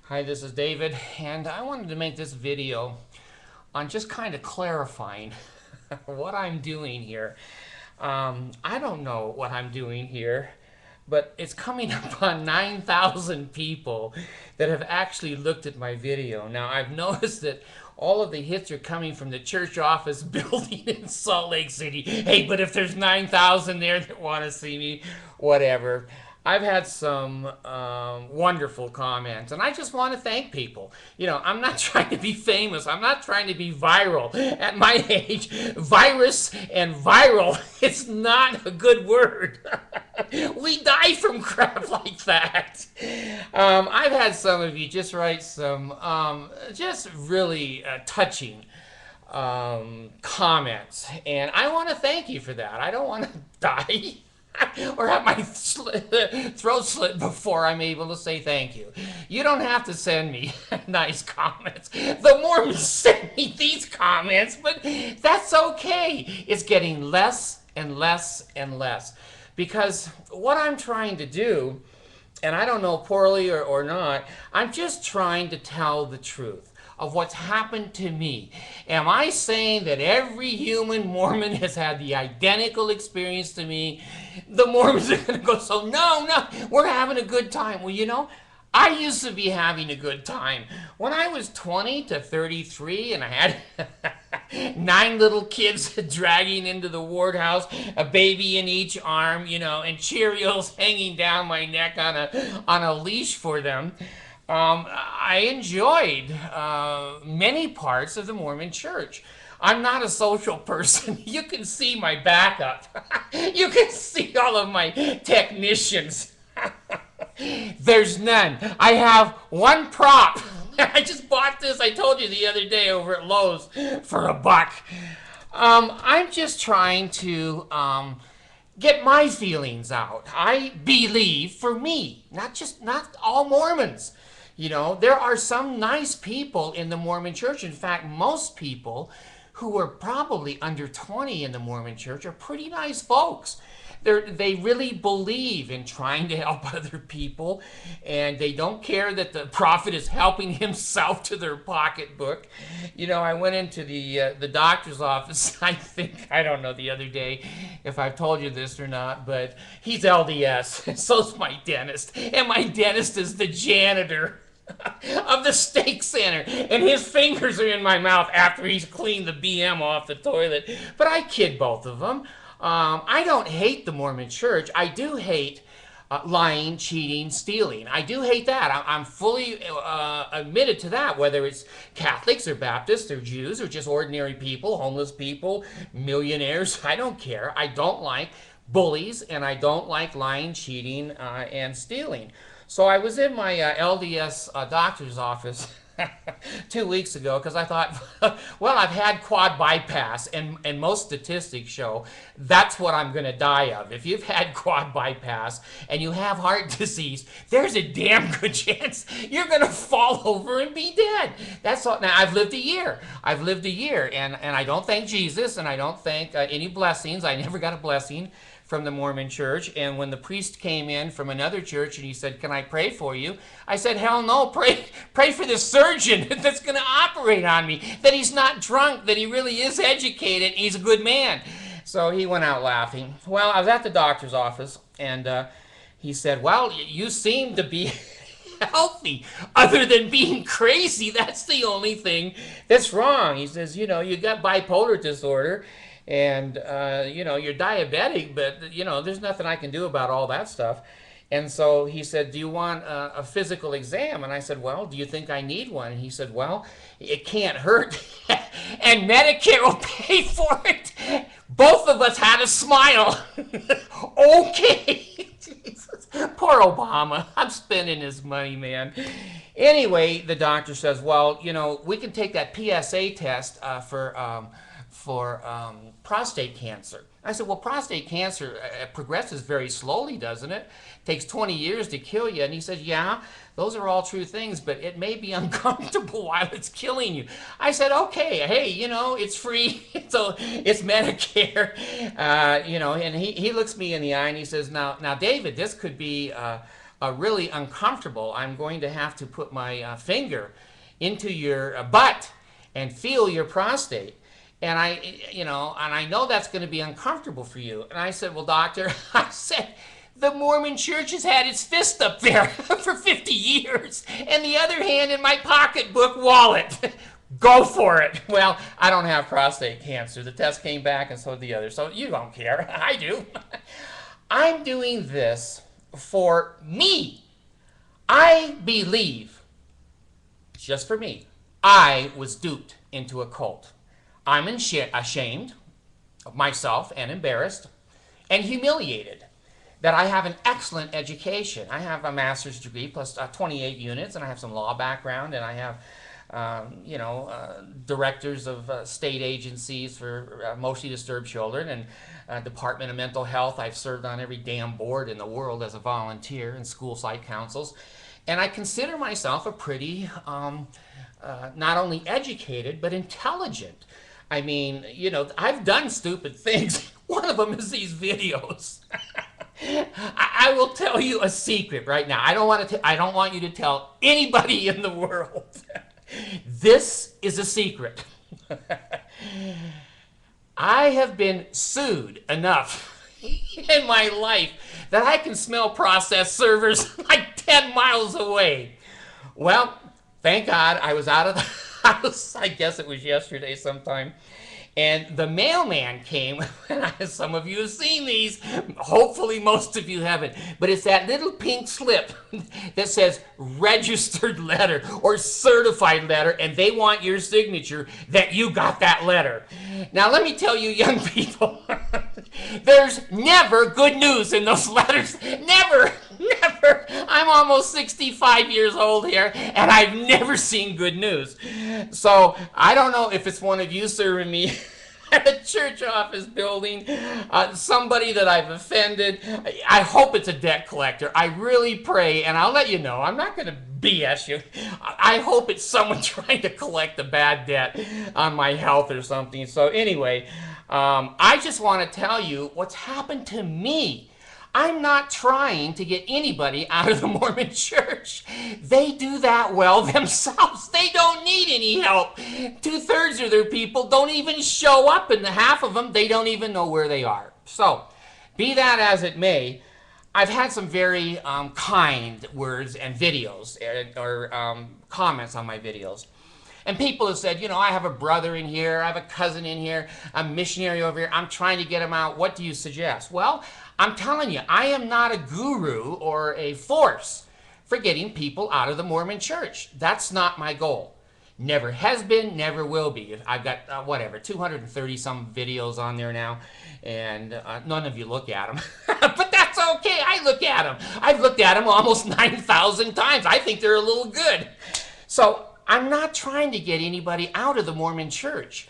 Hi, this is David, and I wanted to make this video on just kind of clarifying what I'm doing here. I don't know what I'm doing here, but it's coming up on 9,000 people that have actually looked at my video. Now, I've noticed that all of the hits are coming from the church office building in Salt Lake City. Hey, but if there's 9,000 there that want to see me, whatever. I've had some wonderful comments, and I just want to thank people. You know, I'm not trying to be famous. I'm not trying to be viral. At my age, virus and viral, it's not a good word. We die from crap like that. I've had some of you just write some just really touching comments, and I want to thank you for that. I don't want to die or have my throat slit before I'm able to say thank you. You don't have to send me nice comments. The Mormons send me these comments, but that's okay. It's getting less and less and less. Because what I'm trying to do, and I don't know poorly or not, I'm just trying to tell the truth of what's happened to me. Am I saying that every human Mormon has had the identical experience to me? The Mormons are going to go, so no, we're having a good time. Well, you know, I used to be having a good time. When I was 20 to 33 and I had 9 little kids dragging into the ward house, a baby in each arm, you know, and Cheerios hanging down my neck on a leash for them. I enjoyed many parts of the Mormon church. I'm not a social person. You can see my backup. You can see all of my technicians. There's none. I have one prop. I just bought this, I told you the other day, over at Lowe's for $1. I'm just trying to get my feelings out. I believe for me, not all Mormons. You know, there are some nice people in the Mormon church. In fact, most people who are probably under 20 in the Mormon church are pretty nice folks. They really believe in trying to help other people, and they don't care that the prophet is helping himself to their pocketbook. You know, I went into the doctor's office, I don't know the other day if I've told you this or not, but he's LDS, and so's my dentist, and my dentist is the janitor of the steak center, and his fingers are in my mouth after he's cleaned the BM off the toilet. But I kid both of them. I don't hate the Mormon church. I do hate lying, cheating, stealing. I do hate that. I'm fully admitted to that, whether it's Catholics or Baptists or Jews or just ordinary people, homeless people, millionaires. I don't care. I don't like bullies, and I don't like lying, cheating, and stealing. So I was in my LDS doctor's office 2 weeks ago because I thought, well, I've had quad bypass, and most statistics show that's what I'm going to die of. If you've had quad bypass and you have heart disease, there's a damn good chance you're going to fall over and be dead. That's all. Now, I've lived a year. And I don't thank Jesus, and I don't thank any blessings. I never got a blessing from the Mormon church. And when the priest came in from another church and he said, "Can I pray for you?" I said, "Hell no, pray for the surgeon that's going to operate on me, that he's not drunk, that he really is educated, he's a good man." So he went out laughing. Well, I was at the doctor's office, and he said, "Well, you seem to be healthy. Other than being crazy, that's the only thing that's wrong." He says, "You know, you got bipolar disorder, and you know, you're diabetic, but you know, there's nothing I can do about all that stuff." And so he said, "Do you want a physical exam?" And I said, "Well, do you think I need one?" And he said, "Well, it can't hurt, and Medicare will pay for it." Both of us had a smile. Okay. Jesus. Poor Obama. I'm spending his money, man. Anyway, the doctor says, "Well, you know, we can take that PSA test for prostate cancer." I said, "Well, prostate cancer progresses very slowly, doesn't it? Takes 20 years to kill you." And he said, "Yeah, those are all true things, but it may be uncomfortable while it's killing you." I said, "Okay, hey, you know, it's free, so it's Medicare." You know, and he looks me in the eye and he says, now, David, this could be really uncomfortable, I'm going to have to put my finger into your butt and feel your prostate. And I know that's going to be uncomfortable for you. And I said, well, doctor, I said, the Mormon church has had its fist up there for 50 years. And the other hand in my pocketbook wallet. Go for it. Well, I don't have prostate cancer. The test came back and so did the other. So you don't care. I do. I'm doing this for me. I believe, just for me, I was duped into a cult. I'm ashamed of myself and embarrassed and humiliated that I have an excellent education. I have a master's degree plus 28 units, and I have some law background, and I have directors of state agencies for emotionally disturbed children and Department of Mental Health. I've served on every damn board in the world as a volunteer in school site councils. And I consider myself a pretty, not only educated, but intelligent. I mean, I've done stupid things. One of them is these videos. I will tell you a secret right now. I don't want you to tell anybody in the world. This is a secret. I have been sued enough in my life that I can smell processed servers like 10 miles away. Well, thank God I was out of the house. I guess it was yesterday sometime. And the mailman came, and some of you have seen these, hopefully most of you haven't, but it's that little pink slip that says registered letter or certified letter, and they want your signature that you got that letter. Now let me tell you young people, there's never good news in those letters, never. Never. I'm almost 65 years old here, and I've never seen good news. So I don't know if it's one of you serving me at a church office building, somebody that I've offended. I hope it's a debt collector. I really pray, and I'll let you know. I'm not going to BS you. I hope it's someone trying to collect a bad debt on my health or something. So anyway, I just want to tell you what's happened to me. I'm not trying to get anybody out of the Mormon church. They do that well themselves. They don't need any help. 2/3 of their people don't even show up, and half of them, they don't even know where they are. So, be that as it may, I've had some very kind words and videos or comments on my videos. And people have said, I have a brother in here, I have a cousin in here, a missionary over here, I'm trying to get him out. What do you suggest? Well, I'm telling you, I am not a guru or a force for getting people out of the Mormon church. That's not my goal. Never has been, never will be. I've got, 230 some videos on there now, and none of you look at them. But that's okay, I look at them. I've looked at them almost 9,000 times. I think they're a little good. So, I'm not trying to get anybody out of the Mormon church.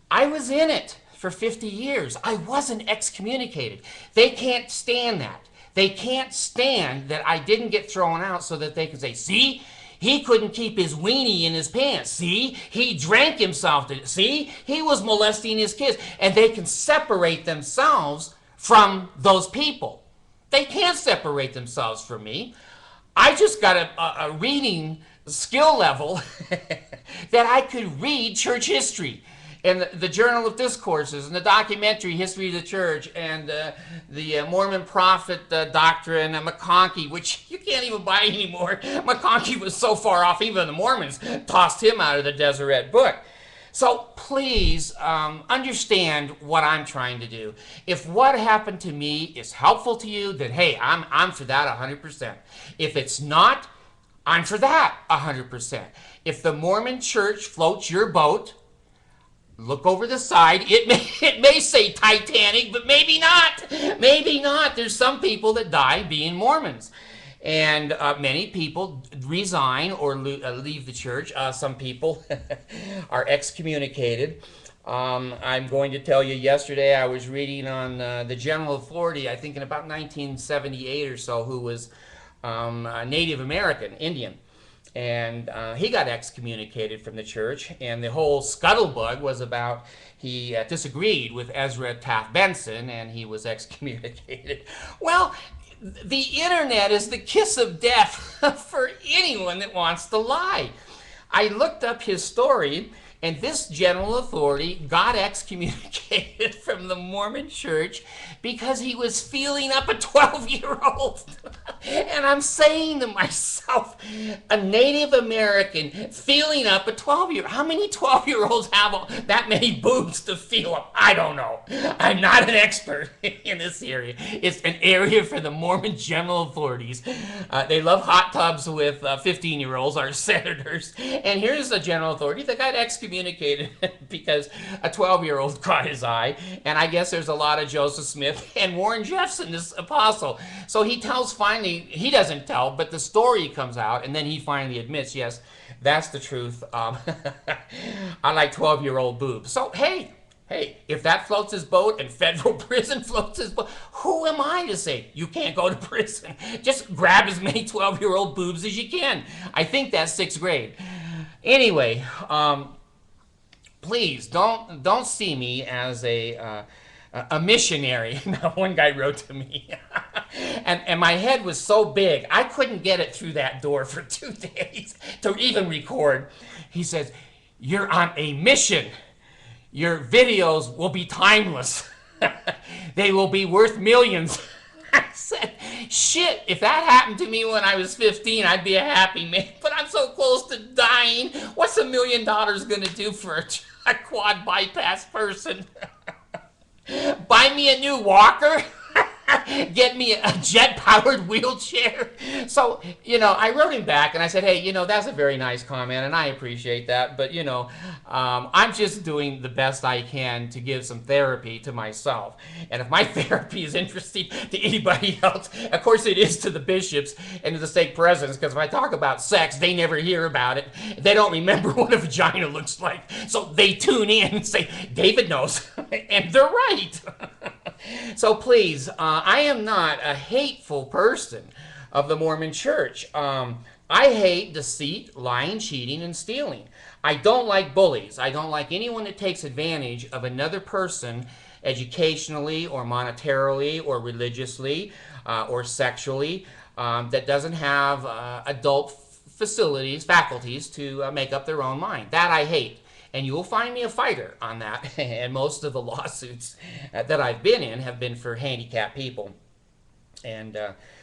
I was in it for 50 years. I wasn't excommunicated. They can't stand that. They can't stand that I didn't get thrown out so that they can say, see, he couldn't keep his weenie in his pants. See, he drank himself to, see, he was molesting his kids. And they can separate themselves from those people. They can't separate themselves from me. I just got a reading skill level that I could read church history and the Journal of Discourses and the documentary History of the Church and the Mormon Prophet Doctrine and McConkie, which you can't even buy anymore. McConkie was so far off, even the Mormons tossed him out of the Deseret book. So please understand what I'm trying to do. If what happened to me is helpful to you, then hey, I'm for that 100%. If it's not, I'm for that 100%. If the Mormon church floats your boat, look over the side. It may say Titanic, but maybe not. Maybe not. There's some people that die being Mormons. And many people resign or leave the church. Some people are excommunicated. I'm going to tell you, yesterday I was reading on the general authority, I think in about 1978 or so, who was a Native American, Indian. And he got excommunicated from the church, and the whole scuttlebutt was about he disagreed with Ezra Taft Benson, and he was excommunicated. Well, The internet is the kiss of death for anyone that wants to lie. I looked up his story, and this general authority got excommunicated from the Mormon church because he was feeling up a 12-year-old. And I'm saying to myself, a Native American feeling up a 12-year-old. How many 12-year-olds have that many boobs to feel up? I don't know. I'm not an expert in this area. It's an area for the Mormon general authorities. They love hot tubs with 15-year-olds, our senators. And here's a general authority that got excommunicated because a 12-year-old caught his eye. And I guess there's a lot of Joseph Smith and Warren Jeffson, this apostle. So he tells finally, he doesn't tell, but the story comes out, and then he finally admits, yes, that's the truth. I like 12-year-old boobs. So, hey, if that floats his boat and federal prison floats his boat, who am I to say you can't go to prison? Just grab as many 12-year-old boobs as you can. I think that's 6th grade. Anyway, please don't see me as a missionary. One guy wrote to me, and my head was so big I couldn't get it through that door for 2 days to even record. He says, "You're on a mission. Your videos will be timeless. They will be worth millions." I said, shit, if that happened to me when I was 15, I'd be a happy man. But I'm so close to dying. What's $1 million going to do for a quad bypass person? Buy me a new walker? Get me a jet-powered wheelchair? So, I wrote him back and I said, hey, that's a very nice comment and I appreciate that, but, I'm just doing the best I can to give some therapy to myself. And if my therapy is interesting to anybody else, of course it is to the bishops and to the stake presidents, because if I talk about sex, they never hear about it. They don't remember what a vagina looks like. So they tune in and say, David knows. And they're right. So please, I am not a hateful person of the Mormon church. I hate deceit, lying, cheating, and stealing. I don't like bullies. I don't like anyone that takes advantage of another person educationally or monetarily or religiously or sexually that doesn't have adult faculties to make up their own mind. That I hate. And you will find me a fighter on that. And most of the lawsuits that I've been in have been for handicapped people and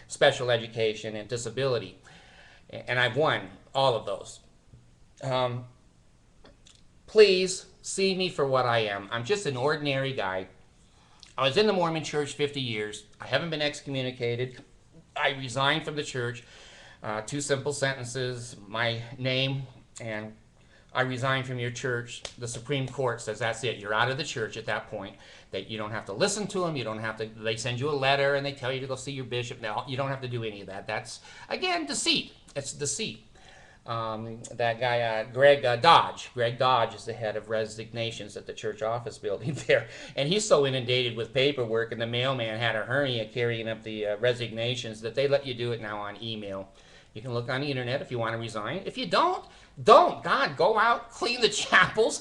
special education and disability. And I've won all of those. Please see me for what I am. I'm just an ordinary guy. I was in the Mormon church 50 years. I haven't been excommunicated. I resigned from the church. 2 simple sentences, my name, and I resign from your church. The Supreme Court says that's it. You're out of the church at that point. That you don't have to listen to them. You don't have to. They send you a letter and they tell you to go see your bishop. Now you don't have to do any of that. That's again deceit. It's deceit. That guy Greg Dodge. Greg Dodge is the head of resignations at the church office building there, and he's so inundated with paperwork, and the mailman had a hernia carrying up the resignations that they let you do it now on email. You can look on the internet if you want to resign. If you don't. God, go out, clean the chapels,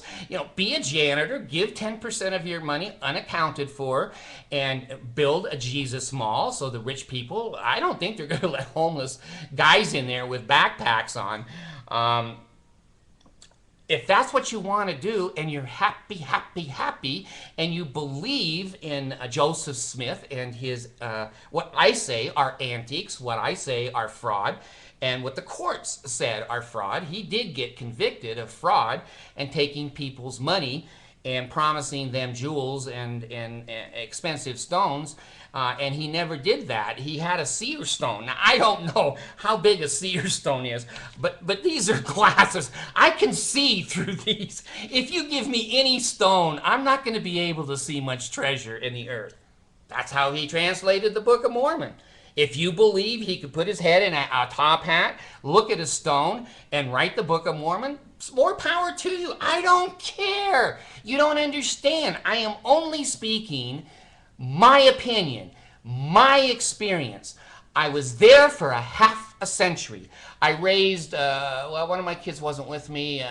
be a janitor, give 10% of your money unaccounted for, and build a Jesus mall so the rich people, I don't think they're going to let homeless guys in there with backpacks on. If that's what you want to do and you're happy, and you believe in Joseph Smith and his, what I say are antics, what I say are fraud, and what the courts said are fraud. He did get convicted of fraud and taking people's money and promising them jewels and expensive stones, and he never did that. He had a seer stone. Now, I don't know how big a seer stone is, but these are glasses. I can see through these. If you give me any stone, I'm not going to be able to see much treasure in the earth. That's how he translated the Book of Mormon. If you believe he could put his head in a top hat, look at a stone, and write the Book of Mormon, more power to you. I don't care. You don't understand. I am only speaking my opinion, my experience. I was there for a half a century. I raised, well, one of my kids wasn't with me,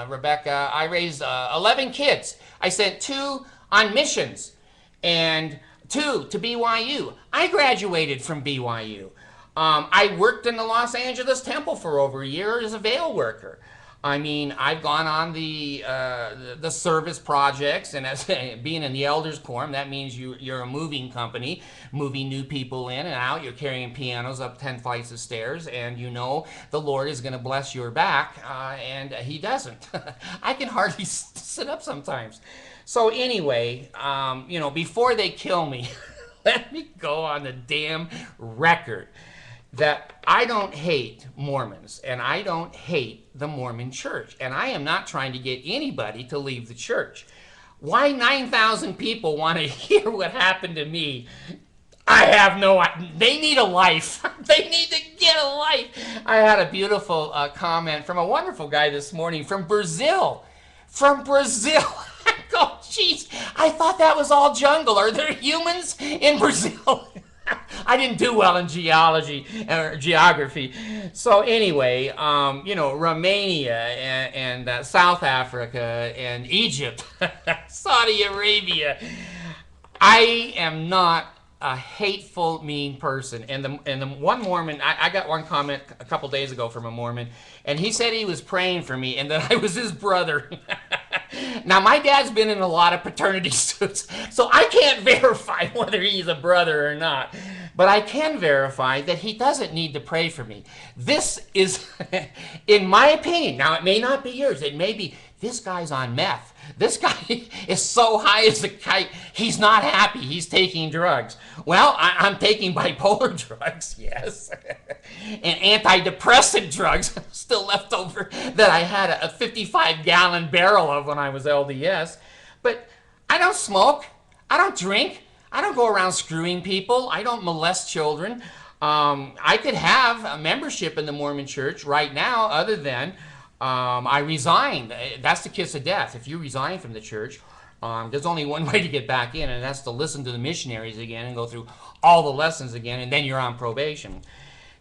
Rebecca. I raised 11 kids. I sent 2 on missions. And to BYU. I graduated from BYU. I worked in the Los Angeles Temple for over a year as a veil worker. I mean, I've gone on the service projects, and as being in the elders quorum, that means you're a moving company, moving new people in and out. You're carrying pianos up 10 flights of stairs, and you know the Lord is going to bless your back, and He doesn't. I can hardly sit up sometimes. So anyway, before they kill me, let me go on the damn record that I don't hate Mormons and I don't hate the Mormon church. And I am not trying to get anybody to leave the church. Why 9,000 people want to hear what happened to me? I have no idea. They need a life. They need to get a life. I had a beautiful comment from a wonderful guy this morning from Brazil. From Brazil. I go, jeez, I thought that was all jungle. Are there humans in Brazil? I didn't do well in geology or geography. So anyway, Romania and South Africa and Egypt, Saudi Arabia. I am not a hateful, mean person. And the one Mormon, I got one comment a couple days ago from a Mormon, and he said he was praying for me and that I was his brother. Now, my dad's been in a lot of paternity suits, so I can't verify whether he's a brother or not. But I can verify that he doesn't need to pray for me. This is, in my opinion, now it may not be yours, it may be, this guy's on meth. This guy is so high as a kite, he's not happy, he's taking drugs. Well, I'm taking bipolar drugs, yes. And antidepressant drugs, still left over, that I had a 55-gallon barrel of when I was LDS. But I don't smoke, I don't drink, I don't go around screwing people, I don't molest children. I could have a membership in the Mormon church right now other than I resigned. That's the kiss of death. If you resign from the church, there's only one way to get back in, and that's to listen to the missionaries again and go through all the lessons again, and then you're on probation.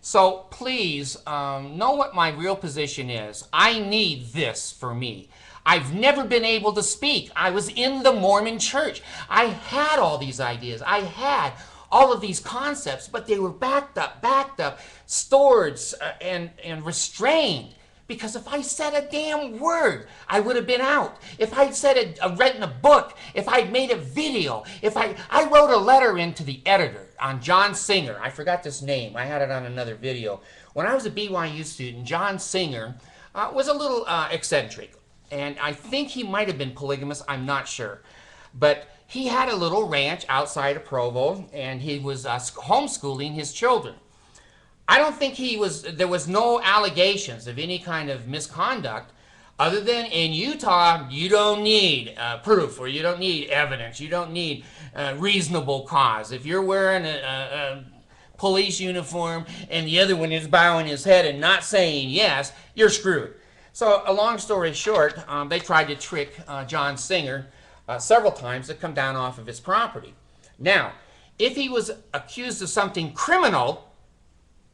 So please know what my real position is. I need this for me. I've never been able to speak. I was in the Mormon church. I had all these ideas. I had all of these concepts, but they were backed up, stored, and restrained. Because if I said a damn word, I would have been out. If I'd written a book, if I'd made a video, if I wrote a letter into the editor on John Singer. I forgot this name. I had it on another video. When I was a BYU student, John Singer was a little eccentric. And I think he might have been polygamous. I'm not sure. But he had a little ranch outside of Provo, and he was homeschooling his children. I don't think there was no allegations of any kind of misconduct other than in Utah, you don't need proof, or you don't need evidence. You don't need reasonable cause. If you're wearing a police uniform and the other one is bowing his head and not saying yes, you're screwed. So a long story short, they tried to trick John Singer several times to come down off of his property. Now, if he was accused of something criminal,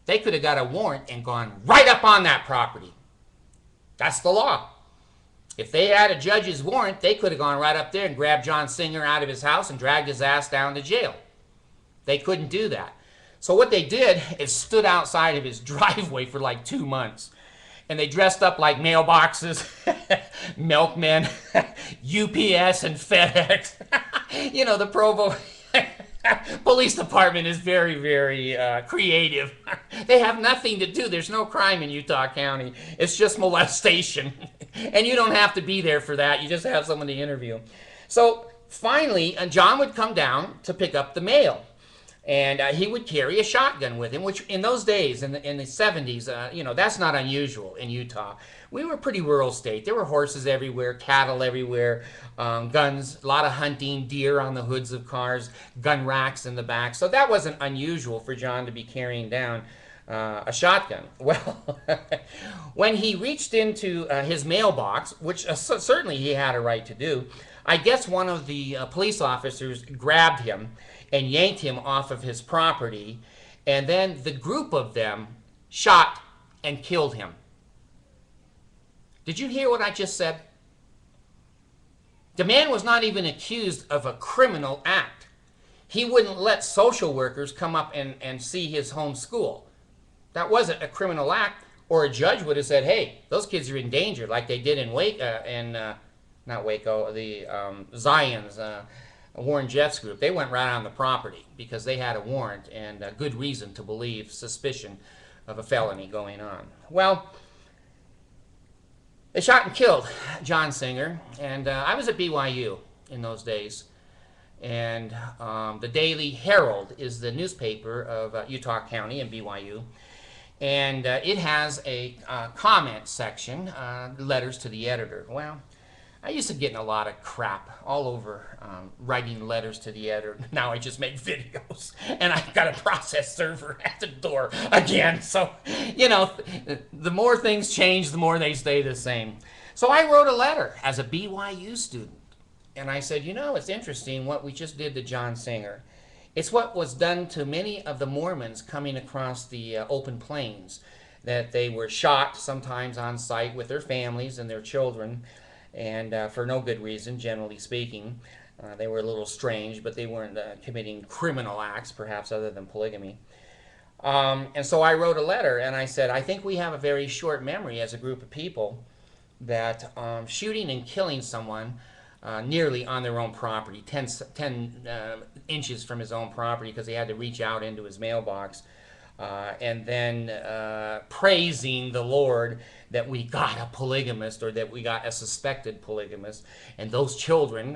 they could have got a warrant and gone right up on that property. That's the law. If they had a judge's warrant, they could have gone right up there and grabbed John Singer out of his house and dragged his ass down to jail. They couldn't do that. So what they did is stood outside of his driveway for like 2 months. And they dressed up like mailboxes, milkmen, UPS and FedEx. You know, the Provo police department is very, very creative. They have nothing to do. There's no crime in Utah County. It's just molestation. And you don't have to be there for that. You just have someone to interview. So finally, John would come down to pick up the mail. And he would carry a shotgun with him, which in those days, in the 70s, that's not unusual in Utah. We were a pretty rural state. There were horses everywhere, cattle everywhere, guns, a lot of hunting, deer on the hoods of cars, gun racks in the back. So that wasn't unusual for John to be carrying down a shotgun. Well, when he reached into his mailbox, which certainly he had a right to do, I guess one of the police officers grabbed him and yanked him off of his property, and then the group of them shot and killed him. Did you hear what I just said? The man was not even accused of a criminal act. he wouldn't let social workers come up and see his home school. That wasn't a criminal act, or a judge would have said, hey, those kids are in danger, like they did in not Waco, the Zions, Warren Jeffs group. They went right on the property because they had a warrant and a good reason to believe, suspicion of a felony going on. Well, they shot and killed John Singer, and I was at BYU in those days. And the Daily Herald is the newspaper of Utah County and BYU. And it has a comment section, letters to the editor. Well, I used to get in a lot of crap all over writing letters to the editor. Now I just make videos, and I've got a process server at the door again. So, you know, the more things change, the more they stay the same. So I wrote a letter as a BYU student. And I said, you know, it's interesting what we just did to John Singer. It's what was done to many of the Mormons coming across the open plains, that they were shot sometimes on site with their families and their children, and for no good reason, generally speaking. They were a little strange, but they weren't committing criminal acts, perhaps other than polygamy. And so I wrote a letter, and I said, I think we have a very short memory as a group of people that shooting and killing someone nearly on their own property, 10 inches from his own property, because he had to reach out into his mailbox, and then praising the Lord that we got a polygamist, or that we got a suspected polygamist. And those children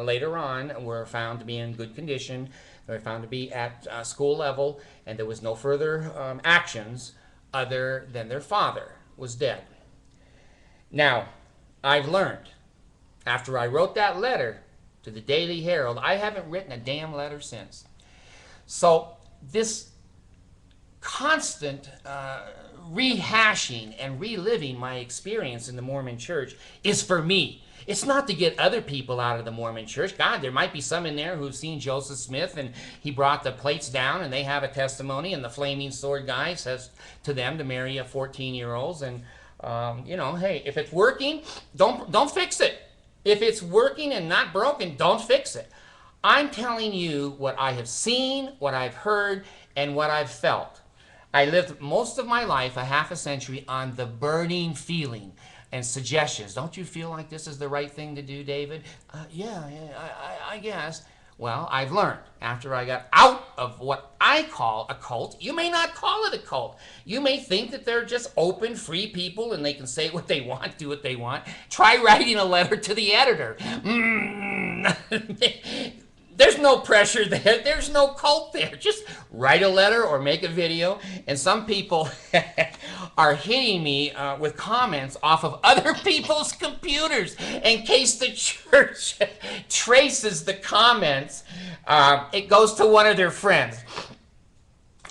later on were found to be in good condition. They were found to be at school level, and there was no further actions other than their father was dead. Now, I've learned, after I wrote that letter to the Daily Herald, I haven't written a damn letter since. So this constant rehashing and reliving my experience in the Mormon church is for me. It's not to get other people out of the Mormon church. God, there might be some in there who've seen Joseph Smith and he brought the plates down and they have a testimony, and the flaming sword guy says to them to marry a 14-year-old. And you know, hey, if it's working, don't fix it. If it's working and not broken, don't fix it. I'm telling you what I have seen, what I've heard, and what I've felt. I lived most of my life, a half a century, on the burning feeling and suggestions. Don't you feel like this is the right thing to do, David? Yeah, I guess. Well, I've learned after I got out of what I call a cult. You may not call it a cult. You may think that they're just open, free people and they can say what they want, do what they want. Try writing a letter to the editor. There's no pressure there. There's no cult there. Just write a letter or make a video. And some people are hitting me with comments off of other people's computers. In case the church traces the comments, it goes to one of their friends.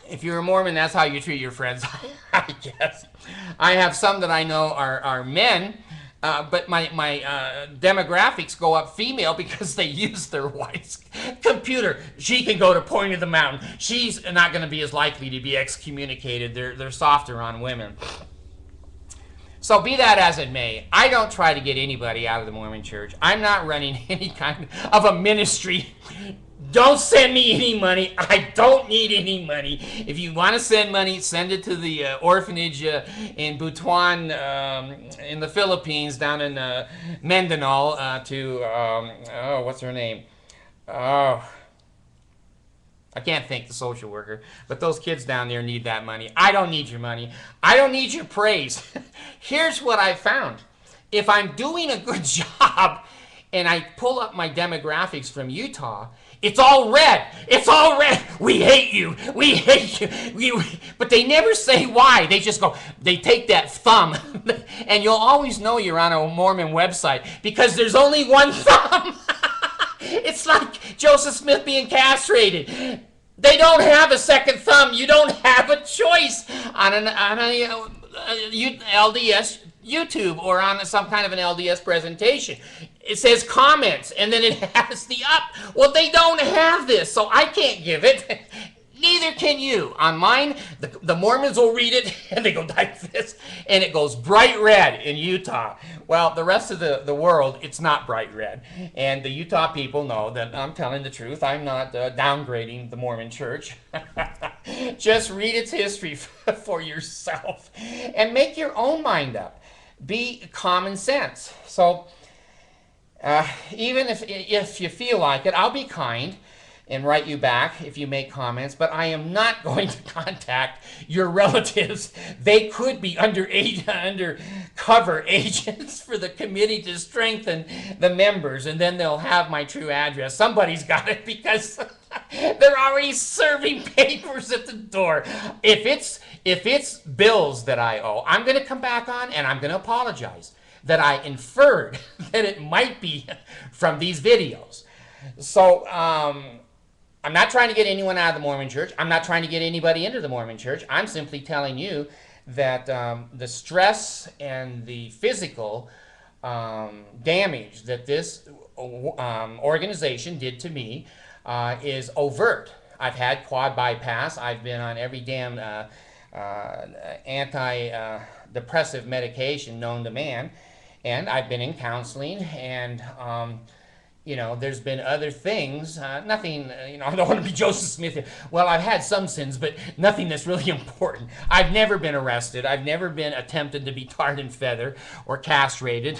If you're a Mormon, that's how you treat your friends, I guess. I have some that I know are men. But my demographics go up female because they use their wife's computer. She can go to Point of the Mountain. She's not going to be as likely to be excommunicated. They're softer on women. So be that as it may, I don't try to get anybody out of the Mormon church. I'm not running any kind of a ministry. Don't send me any money. I don't need any money. If you want to send money, send it to the orphanage in Butuan, in the Philippines, down in Mindanao, to, what's her name? Oh, I can't think, the social worker. But those kids down there need that money. I don't need your money. I don't need your praise. Here's what I found. If I'm doing a good job and I pull up my demographics from Utah, it's all red. It's all red. We hate you. We hate you. But they never say why. They just go, they take that thumb. And you'll always know you're on a Mormon website because there's only one thumb. It's like Joseph Smith being castrated. They don't have a second thumb. You don't have a choice on a LDS YouTube or on some kind of an LDS presentation. It says comments, and then it has the up. Well, they don't have this, so I can't give it. Neither can you. On mine, the Mormons will read it and they go like this, and it goes bright red in Utah. Well, the rest of the world, it's not bright red. And the Utah people know that I'm telling the truth. I'm not downgrading the Mormon church. Just read its history for yourself and make your own mind up. Be common sense. So even if you feel like it, I'll be kind and write you back if you make comments, but I am not going to contact your relatives. They could be undercover agents for the committee to strengthen the members, and then they'll have my true address. Somebody's got it because they're already serving papers at the door. If it's bills that I owe, I'm going to come back on and I'm going to apologize that I inferred that it might be from these videos. So, I'm not trying to get anyone out of the Mormon church. I'm not trying to get anybody into the Mormon church. I'm simply telling you that the stress and the physical damage that this organization did to me is overt. I've had quad bypass. I've been on every damn antidepressive medication known to man. And I've been in counseling, and you know, there's been other things, nothing, you know, I don't want to be Joseph Smith here. Well, I've had some sins, but nothing that's really important. I've never been arrested. I've never been attempted to be tarred and feathered or castrated.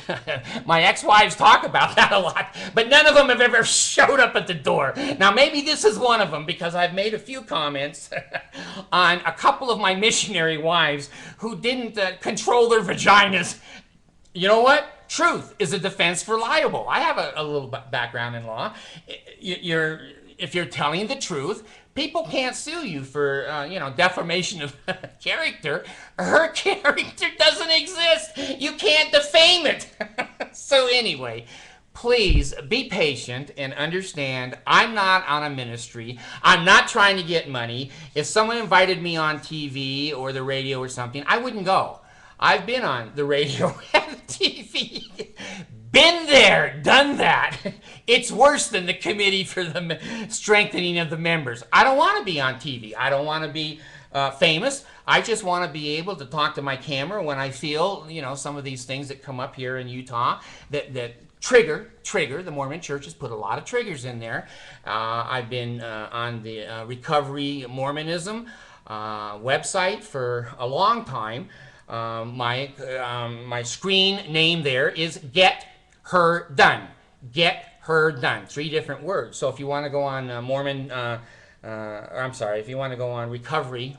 My ex-wives talk about that a lot, but none of them have ever showed up at the door. Now, maybe this is one of them, because I've made a few comments on a couple of my missionary wives who didn't control their vaginas. You know what? Truth is a defense for liable. I have a little background in law. If you're telling the truth, people can't sue you for defamation of character. Her character doesn't exist. You can't defame it. So anyway, please be patient and understand I'm not on a ministry. I'm not trying to get money. If someone invited me on TV or the radio or something, I wouldn't go. I've been on the radio and TV. Been there, done that. It's worse than the committee for the strengthening of the members. I don't want to be on TV. I don't want to be famous. I just want to be able to talk to my camera when I feel, you know, some of these things that come up here in Utah that trigger. The Mormon Church has put a lot of triggers in there. I've been on the Recovery Mormonism website for a long time. My screen name there is Get Her Done. Get Her Done. 3 different words. So if you want to go on if you want to go on Recovery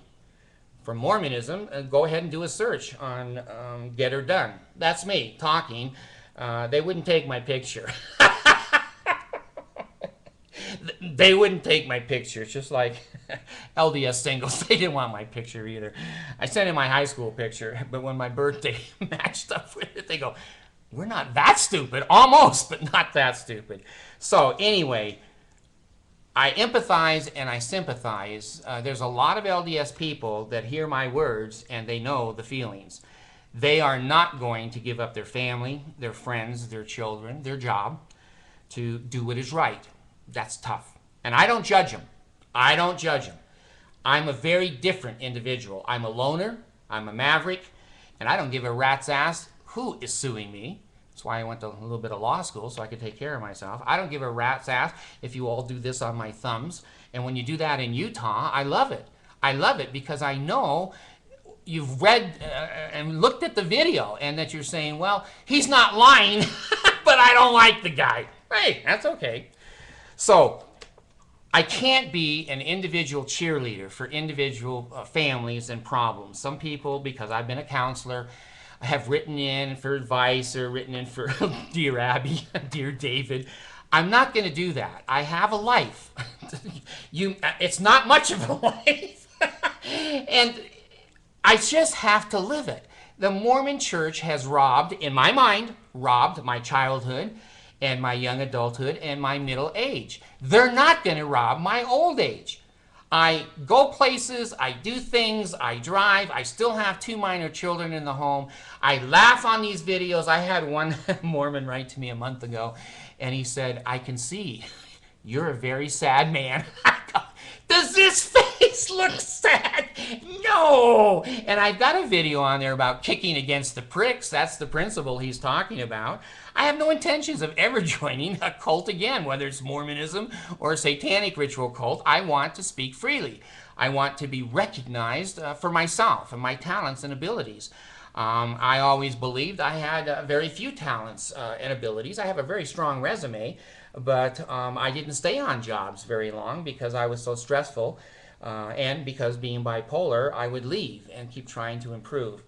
from Mormonism, go ahead and do a search on Get Her Done. That's me talking. They wouldn't take my picture. They wouldn't take my picture. It's just like LDS singles. They didn't want my picture either. I sent in my high school picture, but when my birthday matched up with it, they go, we're not that stupid. Almost, but not that stupid. So anyway, I empathize and I sympathize. There's a lot of LDS people that hear my words and they know the feelings. They are not going to give up their family, their friends, their children, their job to do what is right. That's tough. And I don't judge them. I don't judge them. I'm a very different individual. I'm a loner. I'm a maverick. And I don't give a rat's ass who is suing me. That's why I went to a little bit of law school so I could take care of myself. I don't give a rat's ass if you all do this on my thumbs. And when you do that in Utah, I love it. I love it because I know you've read and looked at the video and that you're saying, well, he's not lying, but I don't like the guy. Hey, that's okay. So I can't be an individual cheerleader for individual families and problems. Some people, because I've been a counselor, have written in for advice or written in for Dear Abby, Dear David. I'm not going to do that. I have a life. It's not much of a life. And I just have to live it. The Mormon Church has robbed, in my mind, robbed my childhood and my young adulthood and my middle age. They're not going to rob my old age. I go places, I do things, I drive, I still have 2 minor children in the home. I laugh on these videos. I had one Mormon write to me a month ago, and he said, I can see you're a very sad man. Does this face face looks sad. No. And I've got a video on there about kicking against the pricks. That's the principle he's talking about. I have no intentions of ever joining a cult again, whether it's Mormonism or a satanic ritual cult. I want to speak freely. I want to be recognized for myself and my talents and abilities. I always believed I had very few talents and abilities. I have a very strong resume, but I didn't stay on jobs very long because I was so stressful, and because being bipolar, I would leave and keep trying to improve,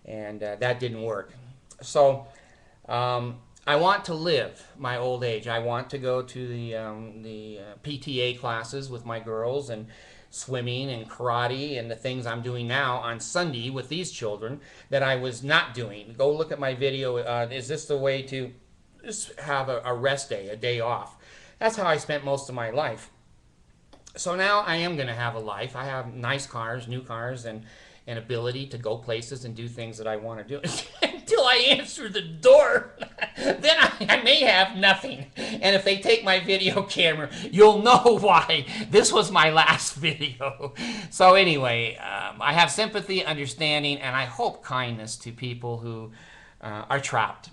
and that didn't work. So I want to live my old age. I want to go to the PTA classes with my girls, and swimming and karate and the things I'm doing now on Sunday with these children that I was not doing. Go look at my video. Is this the way to just have a rest day, a day off? That's how I spent most of my life. So now I am going to have a life. I have nice cars, new cars, and an ability to go places and do things that I want to do. Until I answer the door, then I may have nothing. And if they take my video camera, you'll know why. This was my last video. So anyway, I have sympathy, understanding, and I hope kindness to people who are trapped.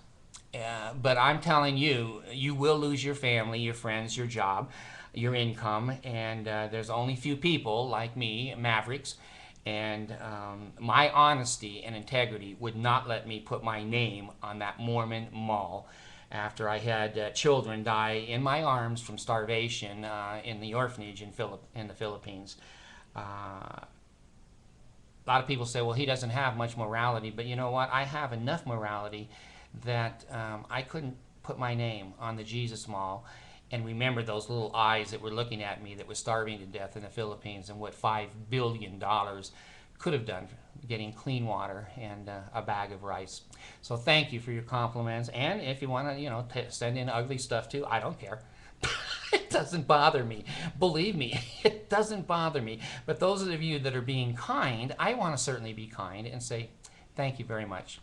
But I'm telling you, you will lose your family, your friends, your job, your income, and there's only few people like me, mavericks, and my honesty and integrity would not let me put my name on that Mormon mall after I had children die in my arms from starvation in the orphanage in the Philippines. A lot of people say, well, he doesn't have much morality, but you know what? I have enough morality that I couldn't put my name on the Jesus Mall and remember those little eyes that were looking at me that was starving to death in the Philippines, and what $5 billion could have done getting clean water and a bag of rice. So thank you for your compliments, and if you want to, send in ugly stuff too, I don't care. It doesn't bother me. Believe me, it doesn't bother me. But those of you that are being kind, I want to certainly be kind and say thank you very much.